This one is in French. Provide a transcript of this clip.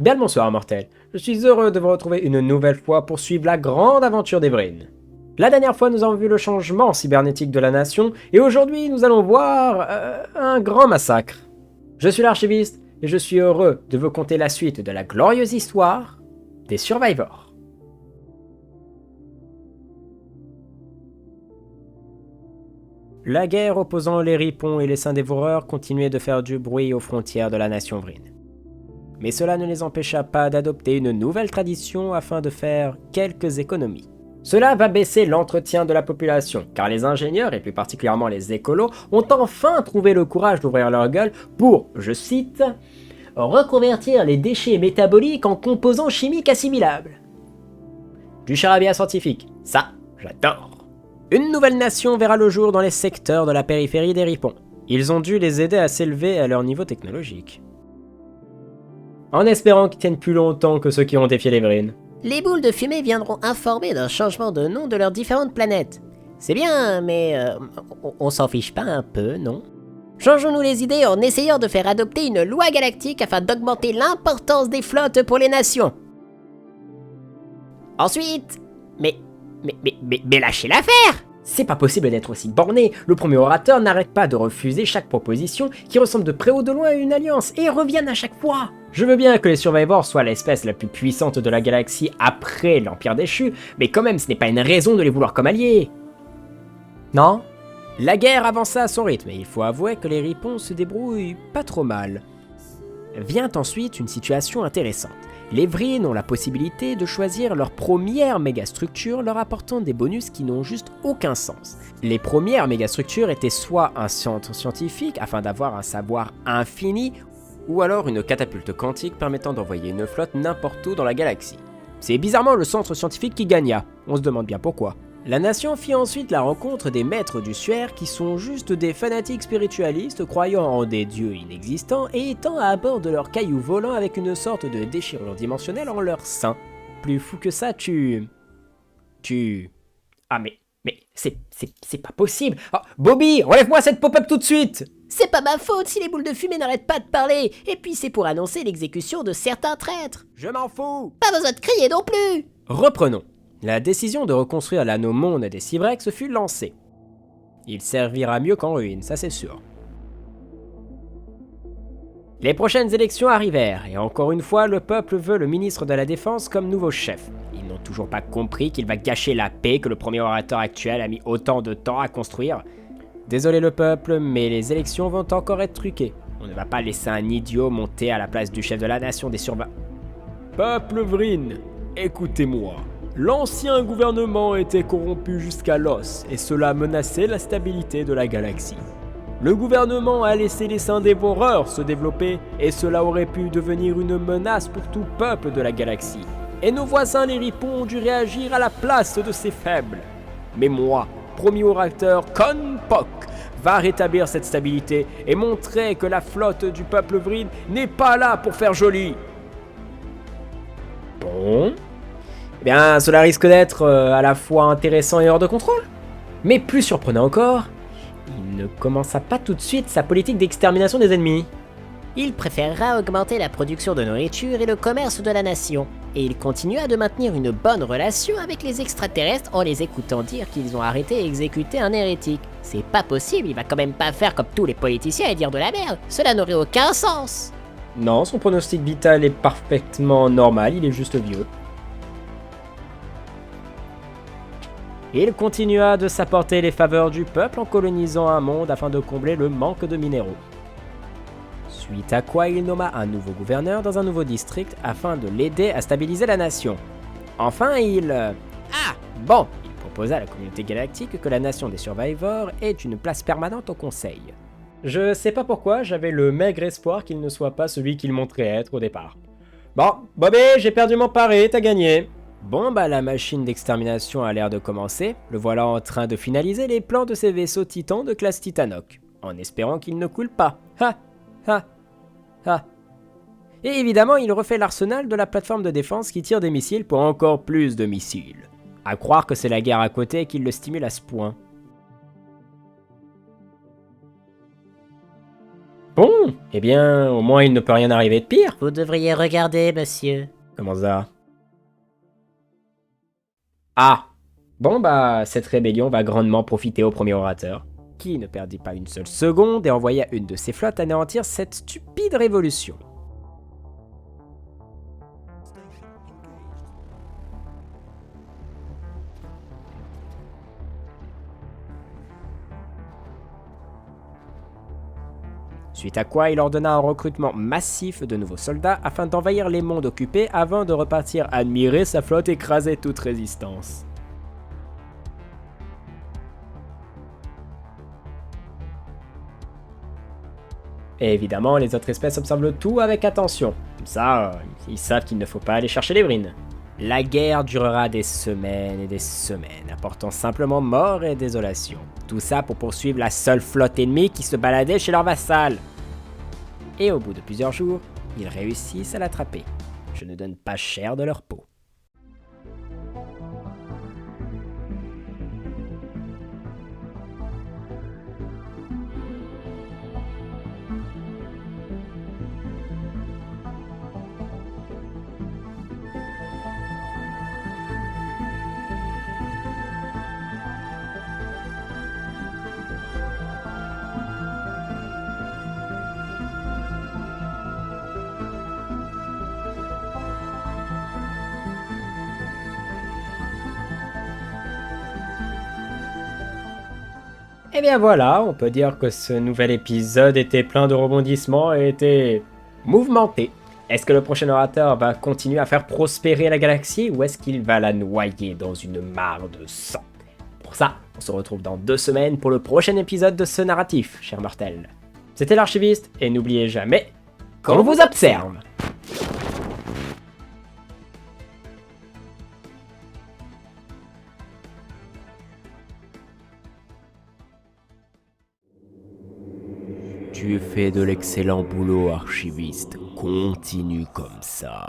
Bien le bonsoir, mortel. Je suis heureux de vous retrouver une nouvelle fois pour suivre la grande aventure d'Evryn. La dernière fois, nous avons vu le changement cybernétique de la nation, et aujourd'hui, nous allons voir un grand massacre. Je suis l'archiviste, et je suis heureux de vous conter la suite de la glorieuse histoire des Survivors. La guerre opposant les Ripons et les Saints Dévoreurs continuait de faire du bruit aux frontières de la nation Vryn. Mais cela ne les empêcha pas d'adopter une nouvelle tradition afin de faire quelques économies. Cela va baisser l'entretien de la population, car les ingénieurs, et plus particulièrement les écolos, ont enfin trouvé le courage d'ouvrir leur gueule pour, je cite, « reconvertir les déchets métaboliques en composants chimiques assimilables ». Du charabia scientifique, ça, j'adore. Une nouvelle nation verra le jour dans les secteurs de la périphérie des Ripons. Ils ont dû les aider à s'élever à leur niveau technologique. En espérant qu'ils tiennent plus longtemps que ceux qui ont défié les Vryn. Les boules de fumée viendront informer d'un changement de nom de leurs différentes planètes. C'est bien, mais on s'en fiche pas un peu, non? Changeons-nous les idées en essayant de faire adopter une loi galactique afin d'augmenter l'importance des flottes pour les nations. Ensuite, mais lâchez l'affaire! C'est pas possible d'être aussi borné. Le premier orateur n'arrête pas de refuser chaque proposition qui ressemble de près ou de loin à une alliance et reviennent à chaque fois. Je veux bien que les Survivors soient l'espèce la plus puissante de la galaxie après l'Empire déchu, mais quand même ce n'est pas une raison de les vouloir comme alliés. Non? La guerre avança à son rythme et il faut avouer que les Ripons se débrouillent pas trop mal. Vient ensuite une situation intéressante. Les Vryn ont la possibilité de choisir leur première mégastructure leur apportant des bonus qui n'ont juste aucun sens. Les premières mégastructures étaient soit un centre scientifique afin d'avoir un savoir infini, ou alors une catapulte quantique permettant d'envoyer une flotte n'importe où dans la galaxie. C'est bizarrement le centre scientifique qui gagna, on se demande bien pourquoi. La nation fit ensuite la rencontre des maîtres du Suaire qui sont juste des fanatiques spiritualistes croyant en des dieux inexistants et étant à bord de leur caillou volant avec une sorte de déchirure dimensionnelle en leur sein. Plus fou que ça, Ah mais c'est pas possible. Oh, Bobby, relève-moi cette pop-up tout de suite. C'est pas ma faute si les boules de fumée n'arrêtent pas de parler, et puis c'est pour annoncer l'exécution de certains traîtres. Je m'en fous. Pas besoin de crier non plus. Reprenons. La décision de reconstruire l'anneau monde des Civrex fut lancée. Il servira mieux qu'en ruine, ça c'est sûr. Les prochaines élections arrivèrent, et encore une fois, le peuple veut le ministre de la Défense comme nouveau chef. Ils n'ont toujours pas compris qu'il va gâcher la paix que le premier orateur actuel a mis autant de temps à construire. Désolé le peuple, mais les élections vont encore être truquées. On ne va pas laisser un idiot monter à la place du chef de la nation des Survivors. Peuple Vryn, écoutez-moi. L'ancien gouvernement était corrompu jusqu'à l'os, et cela menaçait la stabilité de la galaxie. Le gouvernement a laissé les Saints Dévoreurs se développer, et cela aurait pu devenir une menace pour tout peuple de la galaxie. Et nos voisins les Ripons ont dû réagir à la place de ces faibles. Mais moi, premier orateur Konpok, va rétablir cette stabilité et montrer que la flotte du peuple Vryn n'est pas là pour faire joli. Bon... Eh bien, cela risque d'être à la fois intéressant et hors de contrôle. Mais plus surprenant encore, il ne commença pas tout de suite sa politique d'extermination des ennemis. Il préférera augmenter la production de nourriture et le commerce de la nation. Et il continua de maintenir une bonne relation avec les extraterrestres en les écoutant dire qu'ils ont arrêté d'exécuter un hérétique. C'est pas possible, il va quand même pas faire comme tous les politiciens et dire de la merde. Cela n'aurait aucun sens. Non, son pronostic vital est parfaitement normal, il est juste vieux. Il continua de s'apporter les faveurs du peuple en colonisant un monde afin de combler le manque de minéraux. Suite à quoi il nomma un nouveau gouverneur dans un nouveau district afin de l'aider à stabiliser la nation. Enfin, il proposa à la communauté galactique que la nation des Survivors ait une place permanente au conseil. Je sais pas pourquoi, j'avais le maigre espoir qu'il ne soit pas celui qu'il montrait être au départ. Bon, Bobby, j'ai perdu mon pari, t'as gagné. Bon la machine d'extermination a l'air de commencer, le voilà en train de finaliser les plans de ses vaisseaux titans de classe Titanok, en espérant qu'ils ne coulent pas. Et évidemment, il refait l'arsenal de la plateforme de défense qui tire des missiles pour encore plus de missiles. À croire que c'est la guerre à côté qui le stimule à ce point. Bon, Eh bien, au moins il ne peut rien arriver de pire. Vous devriez regarder, monsieur. Comment ça? Ah! Bon bah, cette rébellion va grandement profiter au premier orateur, qui ne perdit pas une seule seconde et envoya une de ses flottes anéantir cette stupide révolution. Suite à quoi il ordonna un recrutement massif de nouveaux soldats afin d'envahir les mondes occupés avant de repartir admirer sa flotte écraser toute résistance. Et évidemment, les autres espèces observent le tout avec attention. Comme ça, ils savent qu'il ne faut pas aller chercher les brines. La guerre durera des semaines et des semaines, apportant simplement mort et désolation. Tout ça pour poursuivre la seule flotte ennemie qui se baladait chez leur vassal. Et au bout de plusieurs jours, ils réussissent à l'attraper. Je ne donne pas cher de leur peau. Et bien voilà, on peut dire que ce nouvel épisode était plein de rebondissements et était mouvementé. Est-ce que le prochain orateur va continuer à faire prospérer la galaxie ou est-ce qu'il va la noyer dans une mare de sang? Pour ça, on se retrouve dans 2 semaines pour le prochain épisode de ce narratif, cher mortel. C'était l'archiviste et n'oubliez jamais qu'on vous observe. Tu fais de l'excellent boulot, archiviste. Continue comme ça.